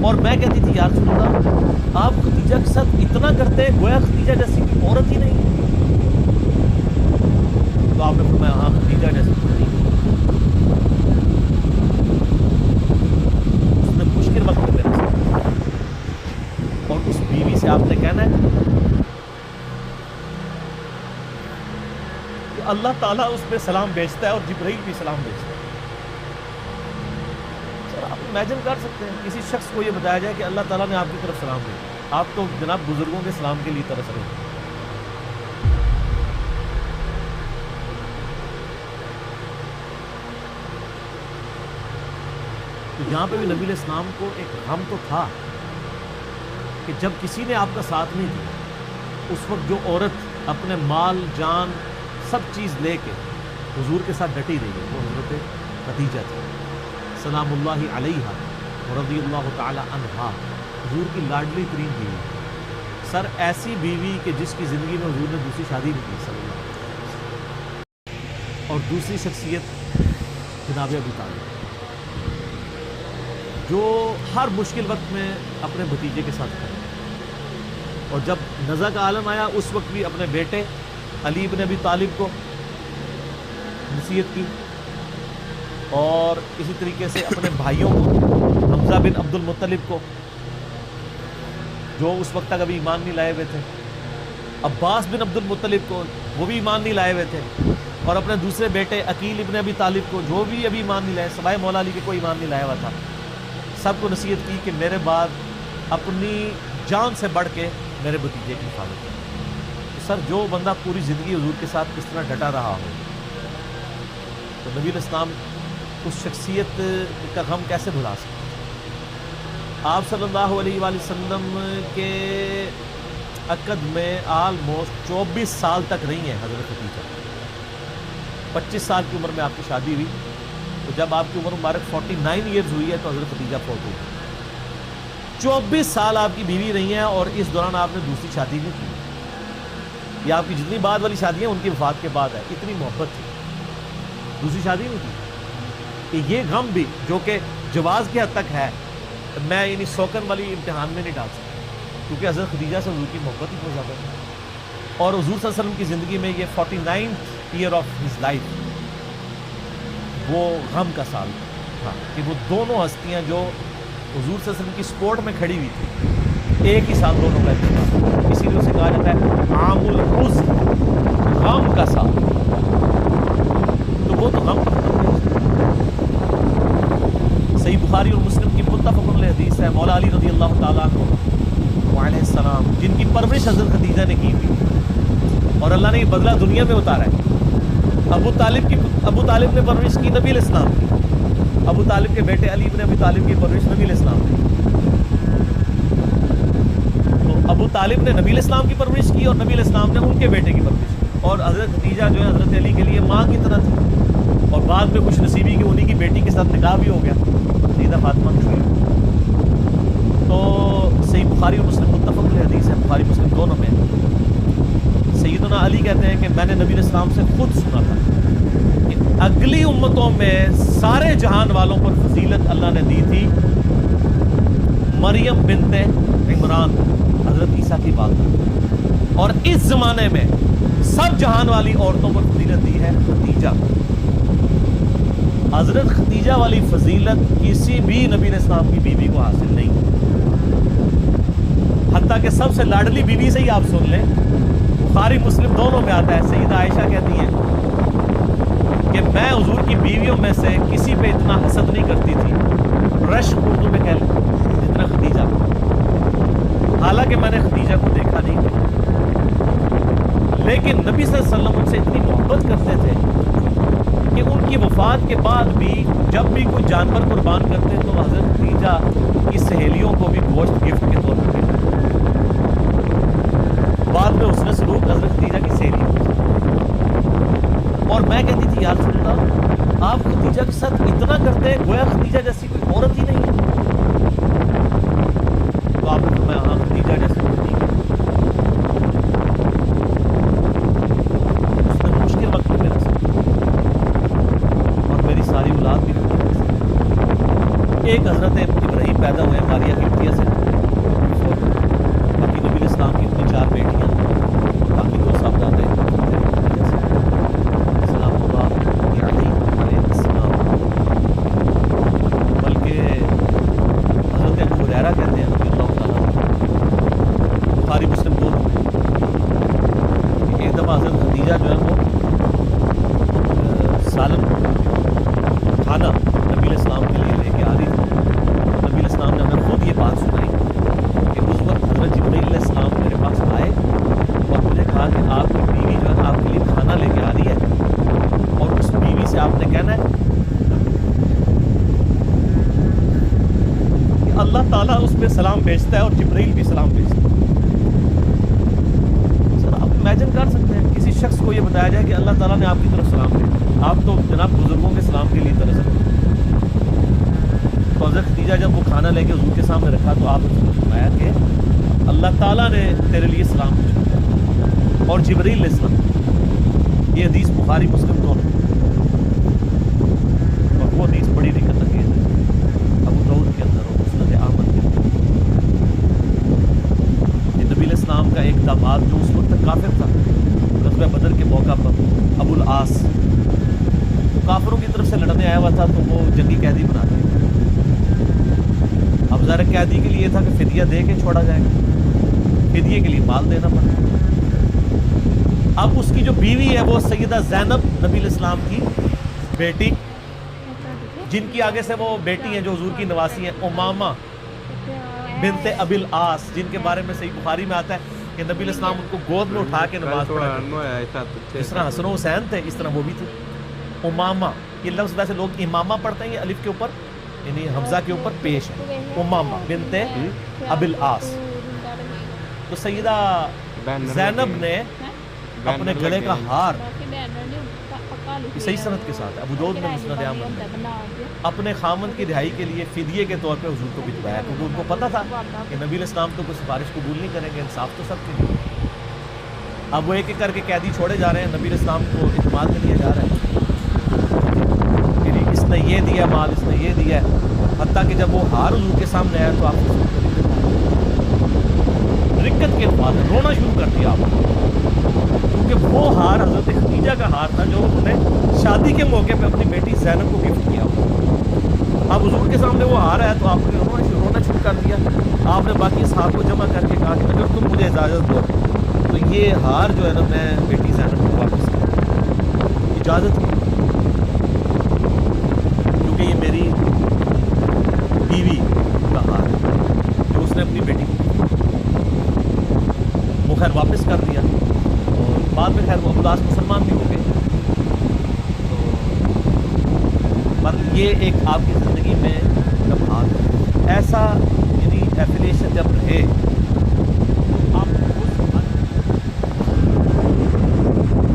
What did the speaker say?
اور میں کہتی تھی یا رسول اللہ آپ خدیجہ کے ساتھ اتنا کرتے گویا خدیجہ جیسی کوئی عورت ہی نہیں. تو آپ نے فرمایا ہاں خدیجہ جیسی کوئی نہیں. اس نے مشکل وقت میں میرے ساتھ اور اس بیوی سے آپ نے کہنا ہے کہ اللہ تعالیٰ اس پہ سلام بھیجتا ہے اور جبرائیل بھی سلام بھیجتا ہے. آپ امیجن کر سکتے ہیں کسی شخص کو یہ بتایا جائے کہ اللہ تعالیٰ نے آپ کی طرف سلام بھیجا, آپ تو جناب بزرگوں کے سلام کے لیے ترس رہے ہیں. تو یہاں پہ بھی نبی علیہ السلام کو ایک غم تو تھا کہ جب کسی نے آپ کا ساتھ نہیں دیا, اس وقت جو عورت اپنے مال جان سب چیز لے کے حضور کے ساتھ ڈٹی رہی ہے وہ حضرت خدیجہ تھی سلام اللہ علیہا رضی اللہ تعالی عنہا, حضور کی لاڈلی ترین بیوی. سر ایسی بیوی کہ جس کی زندگی میں حضور نے دوسری شادی نہیں کی صلی اللہ علیہ وسلم. اور دوسری شخصیت جناب ابو طالب جو ہر مشکل وقت میں اپنے بھتیجے کے ساتھ کھڑے, اور جب نزا کا عالم آیا اس وقت بھی اپنے بیٹے علی بن ابی طالب کو نصیحت کی, اور اسی طریقے سے اپنے بھائیوں کو حمزہ بن عبد المطلب کو جو اس وقت تک ابھی ایمان نہیں لائے ہوئے تھے, عباس بن عبد المطلب کو وہ بھی ایمان نہیں لائے ہوئے تھے, اور اپنے دوسرے بیٹے عقیل ابن ابی طالب کو جو بھی ابھی ایمان نہیں لائے, سوائے مولا علی کے کوئی ایمان نہیں لایا ہوا تھا. سب کو نصیحت کی کہ میرے بعد اپنی جان سے بڑھ کے میرے بھتیجے کی حفاظت کریں. سر جو بندہ پوری زندگی حضور کے ساتھ کس طرح ڈٹا رہا ہو, تو نبی علیہ السلام اس شخصیت کا غم کیسے بھلا سکتے. آپ صلی اللہ علیہ وآلہ وسلم کے عقد میں آلموسٹ 24 سال تک رہی ہیں حضرت خدیجہ. 25 سال کی عمر میں آپ کی شادی ہوئی, تو جب آپ کی عمر مبارک 49 ایئرز ہوئی ہے تو حضرت خدیجہ فوت ہوئی. 24 سال آپ کی بیوی رہی ہیں اور اس دوران آپ نے دوسری شادی نہیں کی. یہ آپ کی جتنی بعد والی شادی ہیں ان کی وفات کے بعد ہے. اتنی محبت تھی, دوسری شادی نہیں کی. کہ یہ غم بھی جو کہ جواز کی حد تک ہے, میں یعنی سوکن والی امتحان میں نہیں ڈال سکتا, کیونکہ حضرت خدیجہ سے حضور کی محبت ہی بہت زیادہ ہے. اور حضور صلی اللہ علیہ وسلم کی زندگی میں یہ 49th year of his life وہ غم کا سال تھا کہ وہ دونوں ہستیاں جو حضور صلی اللہ علیہ وسلم کی سپورٹ میں کھڑی ہوئی تھی, ایک ہی سال دونوں کا انتقال. اسی لیے اسے کہا جاتا ہے عام الحزن, غم کا سال. تو وہ تو غم صحیح بخاری اور مسلم کی متفق علیہ حدیث ہے, مولا علی رضی اللہ تعالیٰ عنہ علیہ السلام جن کی پرورش حضرت خدیجہ نے کی ہوئی اور اللہ نے یہ بدلہ دنیا میں اتارا ہے. ابو طالب نے پرورش کی نبی علیہ السلام کی, ابو طالب کے بیٹے علی بن ابی طالب کی پرورش نبی علیہ السلام کی. تو ابو طالب نے نبی علیہ السلام کی پرورش کی اور نبی علیہ السلام نے ان کے بیٹے کی پرورش کی. اور حضرت خدیجہ جو ہے حضرت علی کے لیے ماں کی طرح تھی, اور بعد میں خوش نصیبی کہ انہی کی بیٹی کے ساتھ نکاح بھی ہو گیا, سیدہ فاطمہ تھی. تو صحیح بخاری اور مسلم متفق علیہ حدیث ہے, بخاری مسلم دونوں میں. سیدنا علی کہتے ہیں کہ میں نے نبی علیہ السلام سے خود سنا تھا کہ اگلی امتوں میں سارے جہان والوں پر فضیلت اللہ نے دی تھی مریم بنت عمران حضرت عیسیٰ کی والدہ, اور اس زمانے میں سب جہان والی عورتوں پر فضیلت دی ہے خدیجہ. حضرت خدیجہ والی فضیلت کسی بھی نبی علیہ السلام کی بیوی کو حاصل نہیں. حتیٰ کہ سب سے لاڈلی بیوی سے ہی آپ سن لیں, بخاری مسلم دونوں میں آتا ہے, سیدہ عائشہ کہتی ہیں کہ میں حضور کی بیویوں میں سے کسی پہ اتنا حسد نہیں کرتی تھی, رشک اردو میں کہہ لیں, جتنا خدیجہ. حالانکہ میں نے خدیجہ کو دیکھا نہیں, لیکن نبی صلی اللہ علیہ وسلم ان سے اتنی محبت کرتے تھے کہ ان کی وفات کے بعد بھی جب بھی کوئی جانور قربان کرتے تو حضرت خدیجہ کی سہیلیوں کو بھی گوشت گفٹ کے طور پر دیتے. بعد میں اس نے سلوک حضرت خدیجہ کی سہیلی, اور میں کہتی تھی یا رسول اللہ آپ خدیجہ کے ساتھ اتنا کرتے گویا خدیجہ جیسی کوئی عورت ہی نہیں ہے. تو آپ نے فرمایا ہاں خدیجہ جیسی کوئی نہیں ہے. اس نے مشکل وقت میں میرا ساتھ اور میری ساری اولاد بھی. ایک حضرت ابراہیم پیدا ہوئے ماریہ کی اللہ تعالیٰ اس پہ سلام بھیجتا ہے اور جبرائیل بھی سلام بھیجتا ہے. سر آپ امیجن کر سکتے ہیں کسی شخص کو یہ بتایا جائے کہ اللہ تعالیٰ نے آپ کی طرف سلام بھیجا. آپ تو جناب بزرگوں کے سلام کے لیے ترس رہے. تو حضرت خدیجہ جب وہ کھانا لے کے حضور کے سامنے رکھا تو آپ نے فرمایا کہ اللہ تعالیٰ نے تیرے لیے سلام بھیجا اور جبرائیل نے سلام. یہ حدیث بخاری مسلم دونوں، اور وہ حدیث بڑی دقت انگیز ہے ابو داؤد کے اندر اور مسند احمد کے اندر. یہ نبی علیہ السلام کا ایک داماد جو اس وقت تک کافر تھا، غزوہ بدر کے موقع پر ابو العاص کافروں کی طرف سے لڑنے آیا ہوا تھا تو وہ جنگی قیدی بنا دیا. اب ظاہر قیدی کے لیے یہ تھا کہ فدیہ دے کے چھوڑا جائے گا، فدیے کے لیے مال دینا پڑا. اب اس کی جو بیوی ہے وہ سیدہ زینب نبی علیہ السلام کی بیٹی، جن کی آگے سے وہ بیٹی ہیں جو حضور کی نواسی ہیں، امامہ بنت ابی العاص، جن کے بارے میں صحیح بخاری میں آتا ہے کہ نبی علیہ السلام ان کو گود میں اٹھا کے نماز پڑھا. جس طرح حسن و حسین تھے اس طرح وہ بھی تھے. امامہ یہ لفظ ویسے لوگ امامہ پڑھتے ہیں، یہ الف کے اوپر یعنی حمزہ کے اوپر پیش ہے، امامہ بنت ابی العاص. تو سیدہ زینب نے اپنے گلے کا ہار صحیح سند کے ساتھ ابو داؤد میں مسند احمد میں اپنے خامند کی رہائی کے لیے فدیے کے طور پہ حضور کو بھجوایا، کیونکہ ان کو پتہ تھا کہ نبی علیہ السلام تو کوئی سفارش قبول نہیں کریں گے، انصاف تو سب کے لیے. اب وہ ایک ایک کر کے قیدی چھوڑے جا رہے ہیں، نبی علیہ السلام کو اعتماد میں لیا جا رہا ہے یعنی اس نے یہ دیا مال، اس نے یہ دیا ہے. حتیٰ کہ جب وہ ہار حضور کے سامنے آیا تو آپ رکت کے بعد رونا شروع کر دیا آپ، کیونکہ وہ ہار حضرت خدیجہ کا ہار تھا جو انہوں نے شادی کے موقع پہ اپنی بیٹی زینب کو گفٹ کیا. اب حضور کے سامنے وہ ہار آیا تو آپ نے رونا شروع کر دیا. آپ نے باقی صحابہ کو جمع کر کے کہا کہ اگر تم مجھے اجازت دو تو یہ ہار جو ہے نا میں بیٹی زینب کو واپس کروں. اجازت کی کیونکہ یہ میری بیوی کا ہار ہے جو اس نے اپنی بیٹی کو وہ خیر واپس کر دیا. اور بعد میں خیر وہ ابو العاص مسلمان بھی ہو گئے. پر یہ ایک آپ کی زندگی میں جب ایسا یعنی ایفیلیشن جب رہے